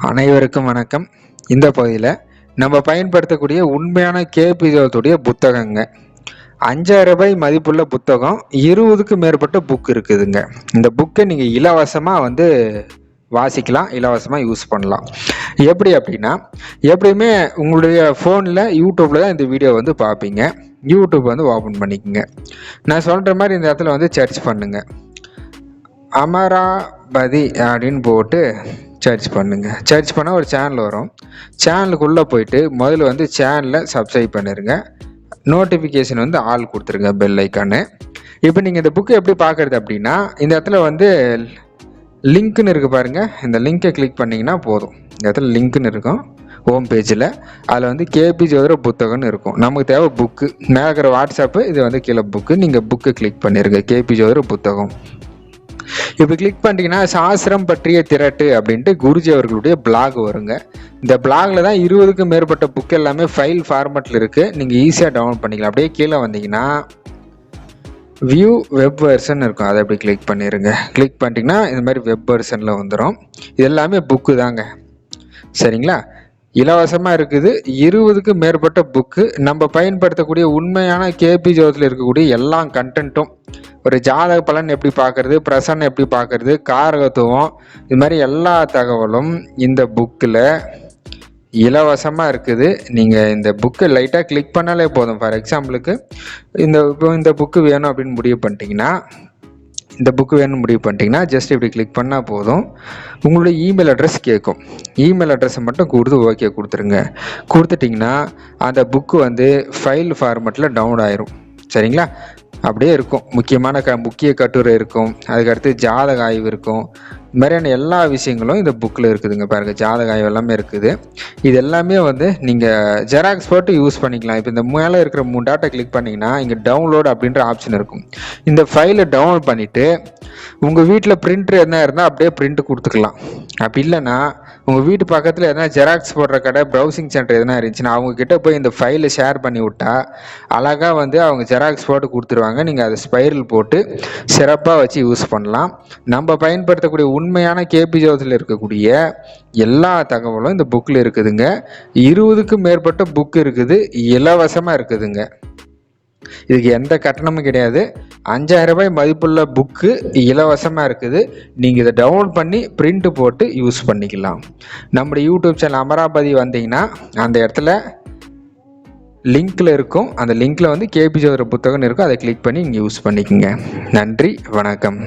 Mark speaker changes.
Speaker 1: அனைவருக்கும் வணக்கம். இந்த பகுதியில் நம்ம பயன்படுத்தக்கூடிய உண்மையான கேபிஜோத்துடைய புத்தகங்க. 5000 ரூபாய் மதிப்புள்ள புத்தகம் 20க்கு மேற்பட்ட புக் இருக்குதுங்க. இந்த புக்கை நீங்கள் இலவசமாக வாசிக்கலாம், இலவசமாக யூஸ் பண்ணலாம். எப்படி அப்படின்னா, எப்படியுமே உங்களுடைய ஃபோனில் யூடியூப்பில் தான் இந்த வீடியோ பார்ப்பீங்க. யூடியூப் ஓப்பன் பண்ணிக்கோங்க. நான் சொல்கிற மாதிரி இந்த இடத்துல சர்ச் பண்ணுங்க. அமராபதி அப்படின்னு போட்டு சர்ச் பண்ணுங்கள். சர்ச் பண்ணால் ஒரு சேனல் வரும். சேனலுக்குள்ளே போயிட்டு முதல்ல சேனலை சப்ஸ்கிரைப் பண்ணிடுங்க. நோட்டிஃபிகேஷன் ஆல் கொடுத்துருங்க, பெல் ஐக்கானு. இப்போ நீங்கள் இந்த புக்கு எப்படி பார்க்குறது அப்படின்னா, இந்த இடத்துல லிங்க்னு இருக்குது பாருங்கள். இந்த லிங்க்கை கிளிக் பண்ணிங்கன்னா போதும். இந்த இடத்துல லிங்க்னு இருக்கும் ஹோம் பேஜில். அதில் கேபி ஜோதிட புத்தகம்னு இருக்கும். நமக்கு தேவை புக்கு. மேலே இருக்கிற வாட்ஸ்அப்பு, இது கீழே புக்கு. நீங்கள் புக்கு கிளிக் பண்ணிடுங்க, கேபி ஜோதிட புத்தகம். இப்போ கிளிக் பண்ணிட்டீங்கன்னா சாஸ்திரம் பற்றிய திரட்டு அப்படின்ட்டு குருஜி அவர்களுடைய பிளாக் வருங்க. இந்த பிளாக்ல தான் 20க்கும் மேற்பட்ட புக் எல்லாமே ஃபைல் ஃபார்மேட்டில் இருக்குது. நீங்கள் ஈஸியாக டவுன்லோட் பண்ணிக்கலாம். அப்படியே கீழே வந்தீங்கன்னா வியூ வெப் வெர்ஷன் இருக்கும். அதை அப்படி கிளிக் பண்ணிடுங்க. கிளிக் பண்ணிட்டீங்கன்னா இந்த மாதிரி வெப் வெர்ஷனில் வந்துடும். இது எல்லாமே புக்கு தாங்க, சரிங்களா? இலவசமாக இருக்குது. 20க்கு மேற்பட்ட புக்கு. நம்ம பயன்படுத்தக்கூடிய உண்மையான கேபி ஜோதில் இருக்கக்கூடிய எல்லா கண்டென்ட்டும், ஒரு ஜாதக பலன் எப்படி பார்க்கறது, பிரசன்னம் எப்படி பார்க்கறது, காரகத்துவம், இது மாதிரி எல்லா தகவலும் இந்த புக்கில் இலவசமாக இருக்குது. நீங்கள் இந்த புக்கை லைட்டாக கிளிக் பண்ணாலே போதும். ஃபார் எக்ஸாம்பிளுக்கு இந்த புக்கு வேணும் அப்படின்னு முடிவு பண்ணிட்டீங்கன்னா ஜஸ்ட் இப்படி கிளிக் பண்ணால் போதும். உங்களுடைய இமெயில் அட்ரஸ் கேட்கும். இமெயில் அட்ரஸை மட்டும் கொடுத்து ஓகே கொடுத்துருங்க. கொடுத்துட்டிங்கன்னா அந்த புக்கு ஃபைல் ஃபார்மேட்டில் டவுன்லோட் ஆயிரும், சரிங்களா? அப்படியே இருக்கும். முக்கிய கட்டுரை இருக்கும். அதுக்கடுத்து ஜாதக ஆய்வு இருக்கும். இது மாதிரியான எல்லா விஷயங்களும் இந்த புக்கில் இருக்குதுங்க. பாருங்கள், ஜாதக ஆய்வு எல்லாமே இருக்குது. இது எல்லாமே நீங்கள் ஜெராக்ஸ் போட்டு யூஸ் பண்ணிக்கலாம். இப்போ இந்த மேலே இருக்கிற 3 டாட்டை கிளிக் பண்ணிங்கன்னா இங்கே டவுன்லோட் அப்படின்ற ஆப்ஷன் இருக்கும். இந்த ஃபைலை டவுன்லோட் பண்ணிவிட்டு உங்கள் வீட்டில் பிரிண்டர் எதனா இருந்தால் அப்படியே பிரிண்ட் கொடுத்துக்கலாம். அப்படி இல்லைன்னா உங்கள் வீட்டு பக்கத்தில் எதனா ஜெராக்ஸ் போடுற கடை, ப்ரௌசிங் சென்டர் எதனா இருந்துச்சுன்னா அவங்கக்கிட்ட போய் இந்த ஃபைலை ஷேர் பண்ணி விட்டா அழகாக அவங்க ஜெராக்ஸ் போட்டு கொடுத்துருவாங்க. நீங்கள் அதை ஸ்பைரல் போட்டு சிறப்பாக வச்சு யூஸ் பண்ணலாம். நம்ம பயன்படுத்தக்கூடிய உண்மையான கேபி ஜோதில் இருக்கக்கூடிய எல்லா தகவலும் இந்த புக்கில் இருக்குதுங்க. 20க்கும் மேற்பட்ட புக் இருக்குது, இலவசமாக இருக்குதுங்க. இதுக்கு எந்த கட்டணமும் கிடையாது. 5000 ரூபாய் மதிப்புள்ள புக்கு இலவசமாக இருக்குது. நீங்கள் இதை டவுன்லோட் பண்ணி பிரிண்ட் போட்டு யூஸ் பண்ணிக்கலாம். நம்முடைய யூடியூப் சேனல் அமராபதி வந்தீங்கன்னா அந்த இடத்துல லிங்க்ல இருக்கும். அந்த லிங்க்ல கேபி ஜோதிட புத்தகம் இருக்கும். அதை கிளிக் பண்ணி நீங்கள் யூஸ் பண்ணிக்கோங்க. நன்றி, வணக்கம்.